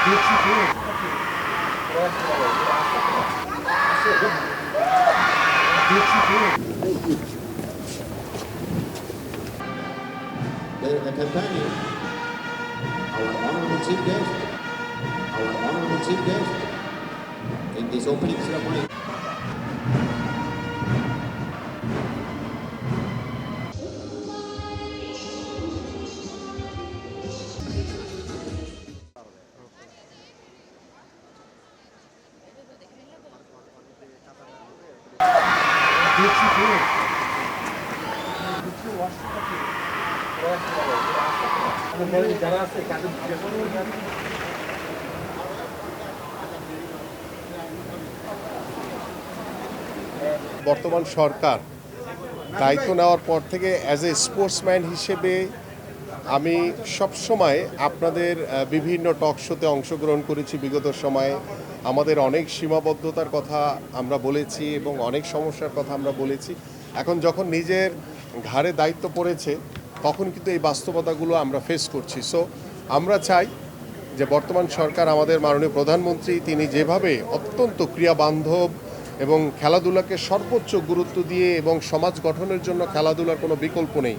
The companion, our honorable chief guest, in this opening ceremony. বর্তমান সরকার দায়িত্ব নেওয়ার পর থেকে অ্যাজ এ স্পোর্টসম্যান হিসেবে আমি সবসময় আপনাদের বিভিন্ন টক শোতে অংশগ্রহণ করেছি। বিগত সময়ে আমাদের অনেক সীমাবদ্ধতার কথা আমরা বলেছি এবং অনেক সমস্যার কথা আমরা বলেছি। এখন যখন নিজের ঘাড়ে দায়িত্ব পড়েছে তখন কিন্তু এই বাস্তবতাগুলো আমরা ফেস করছি। সো আমরা চাই যে বর্তমান সরকার, আমাদের মাননীয় প্রধানমন্ত্রী, তিনি যেভাবে অত্যন্ত ক্রিয়াবান্ধব এবং খেলাধুলাকে সর্বোচ্চ গুরুত্ব দিয়ে এবং সমাজ গঠনের জন্য খেলাধুলার কোনো বিকল্প নেই,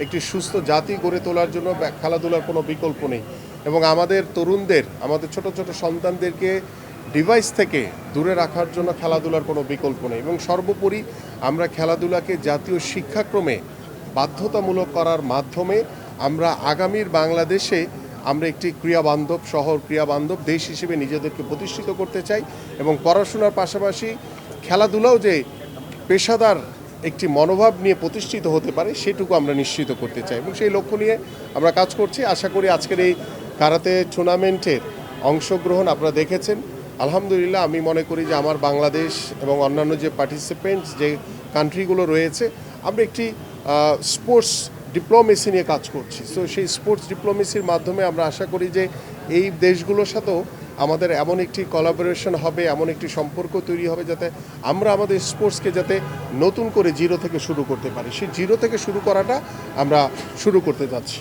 একটি সুস্থ জাতি গড়ে তোলার জন্য খেলাধুলার কোনো বিকল্প নেই এবং আমাদের তরুণদের, আমাদের ছোট ছোট সন্তানদেরকে ডিভাইস থেকে দূরে রাখার জন্য খেলাধুলার কোনো বিকল্প নেই এবং সর্বোপরি আমরা খেলাধুলাকে জাতীয় শিক্ষাক্রমে বাধ্যতামূলক করার মাধ্যমে আমরা আগামীর বাংলাদেশে আমরা একটি ক্রিয়াবান্ধব শহর, ক্রিয়াবান্ধব দেশ হিসেবে নিজেদেরকে প্রতিষ্ঠিত করতে চাই এবং পড়াশোনার পাশাপাশি খেলাধুলাও যে পেশাদার একটি মনোভাব নিয়ে প্রতিষ্ঠিত হতে পারে সেটুকু আমরা নিশ্চিত করতে চাই এবং সেই লক্ষ্য নিয়ে আমরা কাজ করছি। আশা করি আজকের এই কারাতে টুর্নামেন্টের অংশগ্রহণ আপনারা দেখেছেন। আলহামদুলিল্লাহ, আমি মনে করি যে আমার বাংলাদেশ এবং অন্যান্য যে পার্টিসিপেন্টস, যে কান্ট্রিগুলো রয়েছে, আমরা একটি স্পোর্টস ডিপ্লোমেসি নিয়ে কাজ করছি। সো সেই স্পোর্টস ডিপ্লোমেসির মাধ্যমে আমরা আশা করি যে এই দেশগুলোর সাথেও আমাদের এমন একটি কোলাবোরেশন হবে, এমন একটি সম্পর্ক তৈরি হবে যাতে আমরা আমাদের স্পোর্টসকে যাতে নতুন করে জিরো থেকে শুরু করতে পারি। সেই জিরো থেকে শুরু করাটা আমরা শুরু করতে যাচ্ছি।